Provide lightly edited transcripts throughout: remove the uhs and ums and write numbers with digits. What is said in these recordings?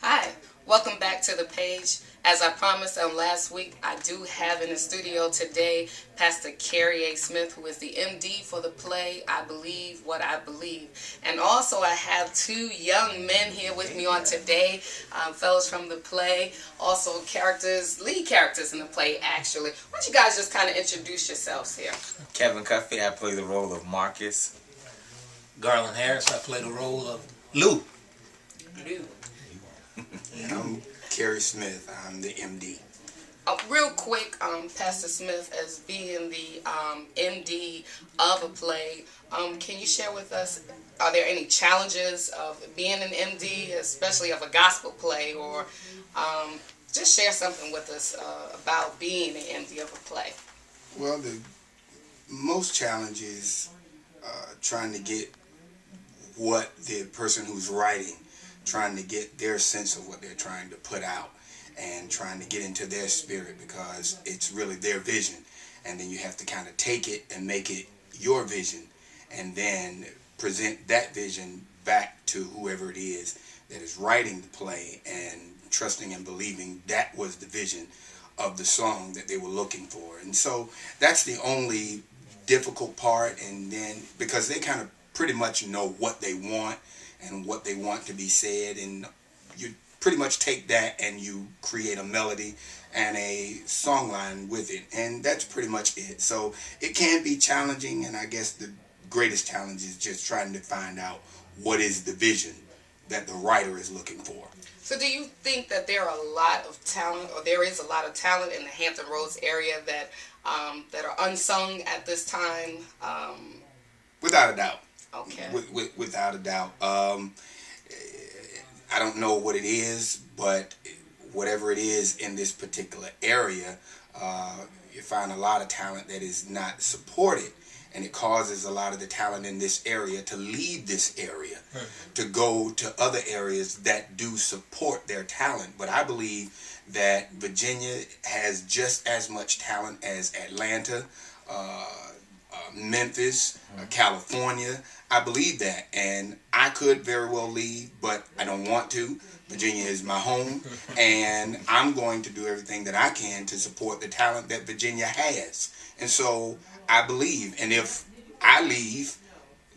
Hi, welcome back to the page. As I promised last week, I do have in the studio today Pastor Carrie A. Smith, who is the MD for the play I Believe What I Believe. And also I have two young men here with me on today, fellows from the play, also lead characters in the play actually. Why don't you guys just kind of introduce yourselves here? Kevin Cuffey, I play the role of Marcus. Garland Harris, I play the role of Lou. Lou. And I'm Kerry Smith. I'm the MD. Real quick, Pastor Smith, as being the MD of a play, can you share with us, are there any challenges of being an MD, especially of a gospel play, or just share something with us about being an MD of a play? Well, the most challenge is trying to get what the person who's writing, trying to get their sense of what they're trying to put out and trying to get into their spirit, because it's really their vision, and then you have to kind of take it and make it your vision and then present that vision back to whoever it is that is writing the play, and trusting and believing that was the vision of the song that they were looking for. And so that's the only difficult part, and then because they kind of pretty much know what they want and what they want to be said, and you pretty much take that and you create a melody and a songline with it, and that's pretty much it. So it can be challenging, and I guess the greatest challenge is just trying to find out what is the vision that the writer is looking for. So do you think that there are a lot of talent, or there is a lot of talent in the Hampton Roads area that are unsung at this time? Without a doubt. Okay. Without a doubt. I don't know what it is, but whatever it is in this particular area, you find a lot of talent that is not supported, and it causes a lot of the talent in this area to leave this area, to go to other areas that do support their talent. But I believe that Virginia has just as much talent as Atlanta, Memphis, California. I believe that, and I could very well leave, but I don't want to. Virginia is my home, and I'm going to do everything that I can to support the talent that Virginia has. And so I believe, and if I leave,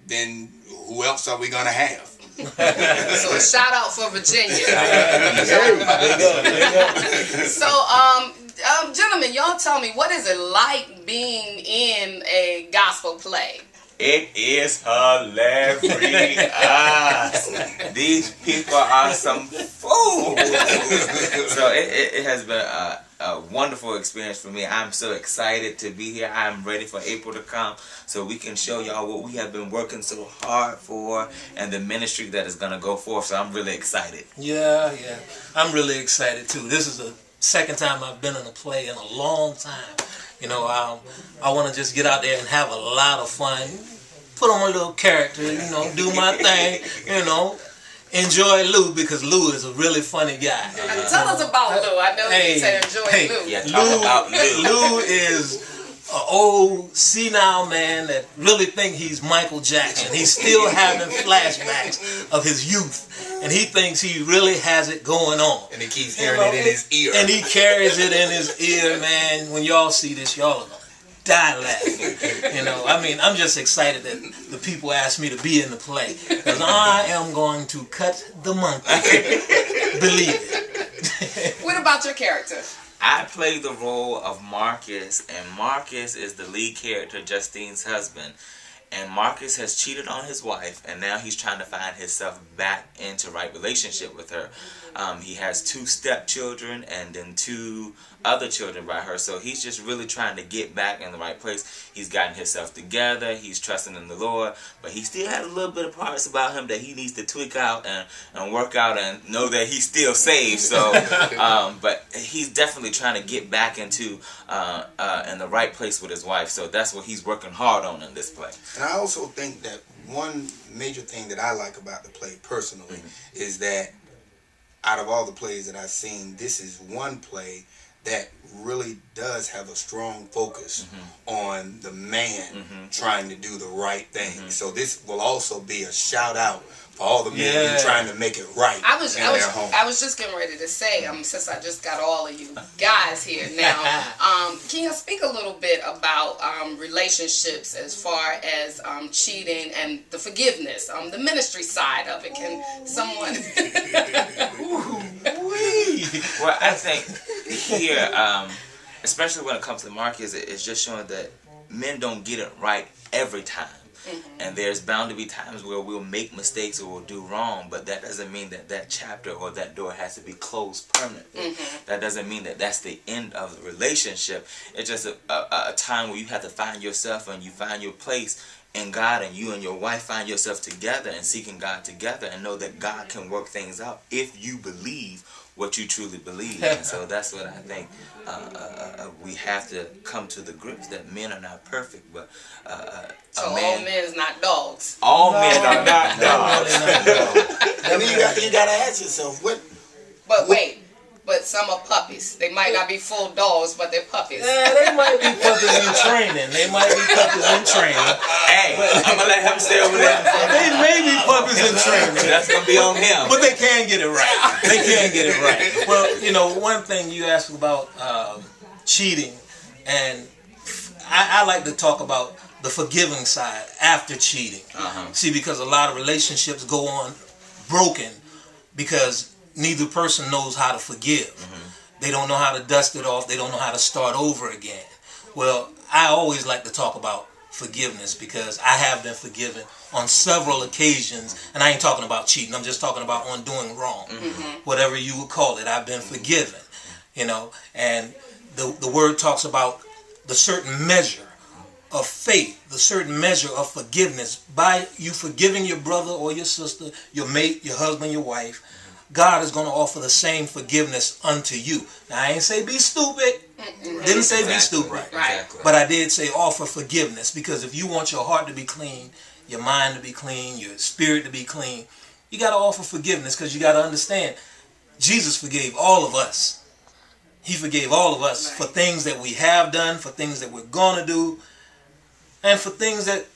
then who else are we going to have? So a shout out for Virginia. So, gentlemen, y'all tell me, what is it like being in a gospel play? It is hilarious. These people are some fools. So it has been a wonderful experience for me. I'm so excited to be here. I'm ready for April to come so we can show y'all what we have been working so hard for and the ministry that is going to go forth. So I'm really excited. Yeah. I'm really excited too. This is the second time I've been in a play in a long time. You know, I want to just get out there and have a lot of fun. Put on my little character, do my thing, enjoy Lou, because Lou is a really funny guy. Tell us about Lou. I know you said enjoy Lou. Yeah, talk about Lou. Lou is an old senile man that really think he's Michael Jackson. He's still having flashbacks of his youth, and he thinks he really has it going on. And he keeps hearing it in his ear. And he carries it in his ear, man. When y'all see this, y'all are gonna die laughing. I'm just excited that the people asked me to be in the play, because I am going to cut the monkey. Believe it. What about your character? I play the role of Marcus, and Marcus is the lead character, Justine's husband. And Marcus has cheated on his wife, and now he's trying to find himself back into right relationship with her. He has 2 stepchildren and then 2 other children by her, so he's just really trying to get back in the right place. He's gotten himself together, he's trusting in the Lord, but he still has a little bit of parts about him that he needs to tweak out and work out and know that he's still saved. So, but he's definitely trying to get back into in the right place with his wife, so that's what he's working hard on in this play. And I also think that one major thing that I like about the play personally is that out of all the plays that I've seen, this is one play that really does have a strong focus on the man trying to do the right thing. So this will also be a shout out for all the men who trying to make it right I was just getting ready to say, since I just got all of you guys here now, can you speak a little bit about relationships as far as cheating and the forgiveness, the ministry side of it? Can someone? Well, I think here, especially when it comes to Marcus, it's just showing that men don't get it right every time. And there's bound to be times where we'll make mistakes or we'll do wrong, but that doesn't mean that that chapter or that door has to be closed permanently. That doesn't mean that that's the end of the relationship. It's just a time where you have to find yourself and you find your place in God, and you and your wife find yourself together and seeking God together, and know that God can work things out if you believe what you truly believe. And so that's what I think we have to come to the grips, that men are not perfect, but so all men is not dogs. All men are not dogs. And then you got to ask yourself, But wait. But some are puppies. They might not be full dogs, but they're puppies. Yeah, they might be puppies in training. They might be puppies in training. Hey, I'm going to let him stay over there. They may be puppies in training. That's going to be on him. But they can get it right. They can get it right. Well, you know, one thing you asked about cheating, and I like to talk about the forgiving side after cheating. See, because a lot of relationships go on broken because neither person knows how to forgive. They don't know how to dust it off. They don't know how to start over again. Well, I always like to talk about forgiveness because I have been forgiven on several occasions, and I ain't talking about cheating. I'm just talking about on doing wrong. Whatever you would call it, I've been forgiven. You know, and the word talks about the certain measure of faith, the certain measure of forgiveness. By you forgiving your brother or your sister, your mate, your husband, your wife, God is going to offer the same forgiveness unto you. Now, I ain't say be stupid. Didn't say be stupid. Right. Exactly. But I did say offer forgiveness, because if you want your heart to be clean, your mind to be clean, your spirit to be clean, you got to offer forgiveness, because you got to understand, Jesus forgave all of us. He forgave all of us for things that we have done, for things that we're going to do, and for things that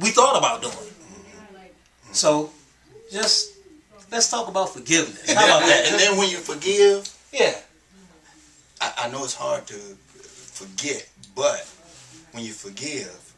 we thought about doing. So, just let's talk about forgiveness. How about that? And then when you forgive, I know it's hard to forget, but when you forgive,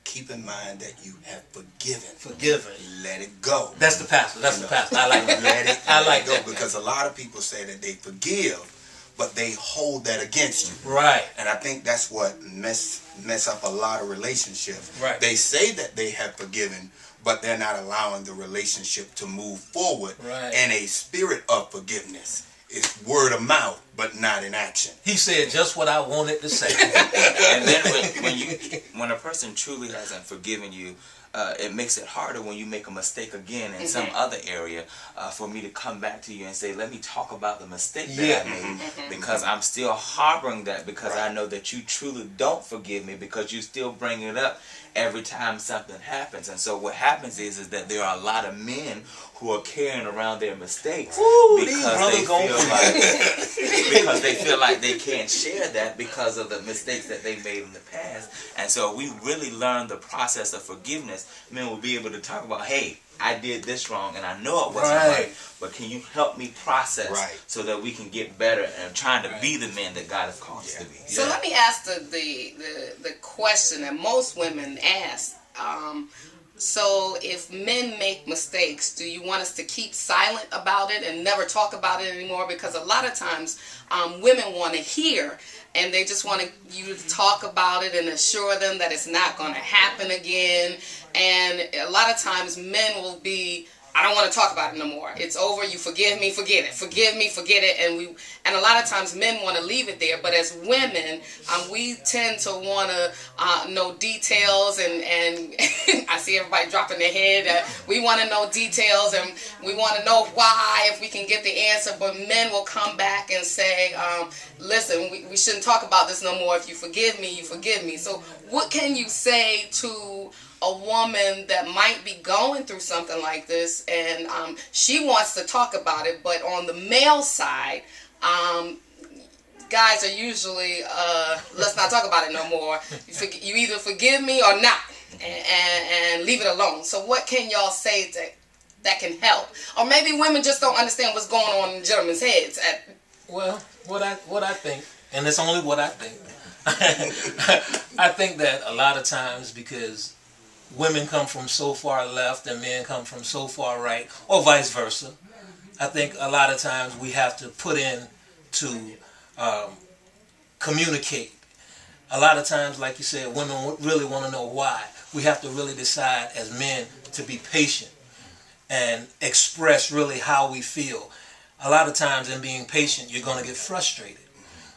keep in mind that you have forgiven. Let it go. That's the pastor. That's the pastor. I like that. Let it go, because a lot of people say that they forgive, but they hold that against you. Right. And I think that's what mess up a lot of relationships. Right. They say that they have forgiven, but they're not allowing the relationship to move forward in a spirit of forgiveness. It's word of mouth, but not in action. He said just what I wanted to say. And then when a person truly hasn't forgiven you, it makes it harder when you make a mistake again in some other area for me to come back to you and say, let me talk about the mistake that I made, because I'm still harboring that, because I know that you truly don't forgive me, because you still bring it up every time something happens. And so what happens is that there are a lot of men who are carrying around their mistakes because they feel like they can't share that because of the mistakes that they made in the past. And so we really learn the process of forgiveness. Men will be able to talk about, hey, I did this wrong and I know it wasn't right, but can you help me process so that we can get better and trying to be the men that God has called us to be. So let me ask the question that most women ask. So if men make mistakes, do you want us to keep silent about it and never talk about it anymore? Because a lot of times women want to hear, and they just want you to talk about it and assure them that it's not going to happen again. And a lot of times men will be, I don't want to talk about it no more. It's over. You forgive me, forget it. Forgive me, forget it. And a lot of times men want to leave it there. But as women, we tend to want to know details, and I see everybody dropping their head. We want to know details, and we want to know why, if we can get the answer. But men will come back and say, listen, we shouldn't talk about this no more. If you forgive me, you forgive me. So what can you say to a woman that might be going through something like this, and she wants to talk about it, but on the male side, guys are usually, let's not talk about it no more. You either forgive me or not, and leave it alone. So what can y'all say that can help? Or maybe women just don't understand what's going on in gentlemen's heads. Well, what I think, and it's only what I think, I think that a lot of times, because women come from so far left and men come from so far right, or vice versa, I think a lot of times we have to put in to communicate. A lot of times, like you said, women really want to know why. We have to really decide as men to be patient and express really how we feel. A lot of times in being patient, you're going to get frustrated.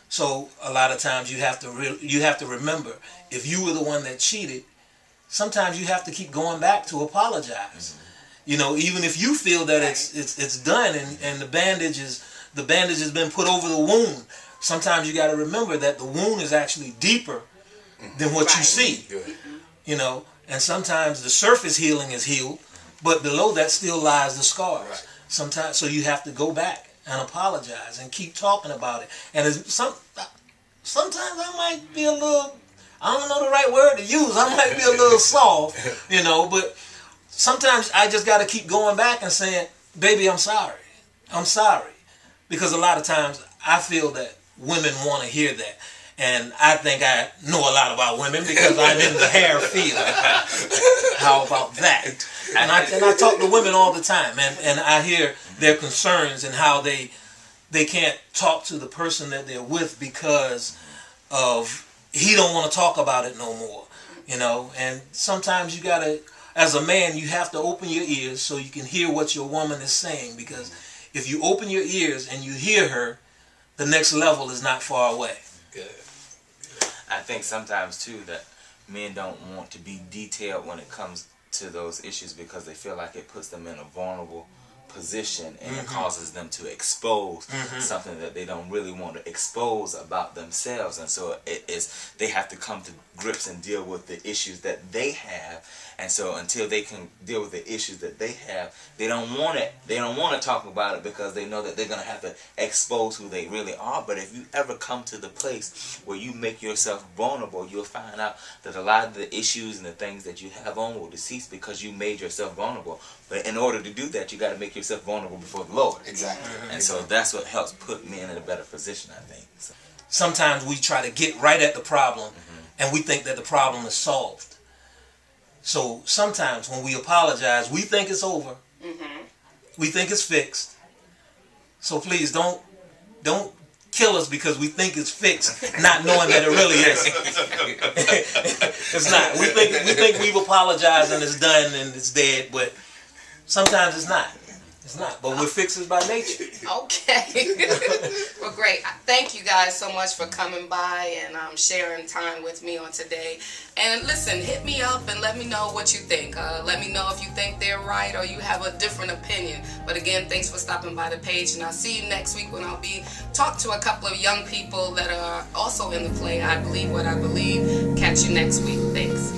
So a lot of times you have to remember, if you were the one that cheated, sometimes you have to keep going back to apologize. You know, even if you feel that it's done and the bandage has been put over the wound, sometimes you got to remember that the wound is actually deeper than what you see. You know, and sometimes the surface healing is healed, but below that still lies the scars. Sometimes, so you have to go back and apologize and keep talking about it. And sometimes I might be a little, I don't know the right word to use. I might be a little soft, you know, but sometimes I just got to keep going back and saying, baby, I'm sorry. I'm sorry. Because a lot of times I feel that women want to hear that. And I think I know a lot about women because I'm in the hair field. How about that? And I talk to women all the time, and I hear their concerns and how they can't talk to the person that they're with because of he don't want to talk about it no more. You know, and sometimes you gotta, as a man, you have to open your ears so you can hear what your woman is saying, because if you open your ears and you hear her, the next level is not far away. Good. I think sometimes too that men don't want to be detailed when it comes to those issues because they feel like it puts them in a vulnerable position and it causes them to expose something that they don't really want to expose about themselves, and so they have to come to grips and deal with the issues that they have. And so until they can deal with the issues that they have, they don't want to talk about it because they know that they're going to have to expose who they really are. But if you ever come to the place where you make yourself vulnerable, you'll find out that a lot of the issues and the things that you have on will cease because you made yourself vulnerable. But in order to do that, you got to make yourself vulnerable before the Lord. Exactly. And so that's what helps put men in a better position, I think. So. Sometimes we try to get right at the problem and we think that the problem is solved. So sometimes when we apologize, we think it's over. We think it's fixed. So please don't kill us because we think it's fixed, not knowing that it really isn't. It's not. We think we've apologized and it's done and it's dead, but sometimes it's not. It's not. But we're fixers by nature. Okay. Well, great. Thank you guys so much for coming by and sharing time with me on today. And listen, hit me up and let me know what you think. Let me know if you think they're right or you have a different opinion. But again, thanks for stopping by the page. And I'll see you next week when I'll be talking to a couple of young people that are also in the play. I Believe What I Believe. Catch you next week. Thanks.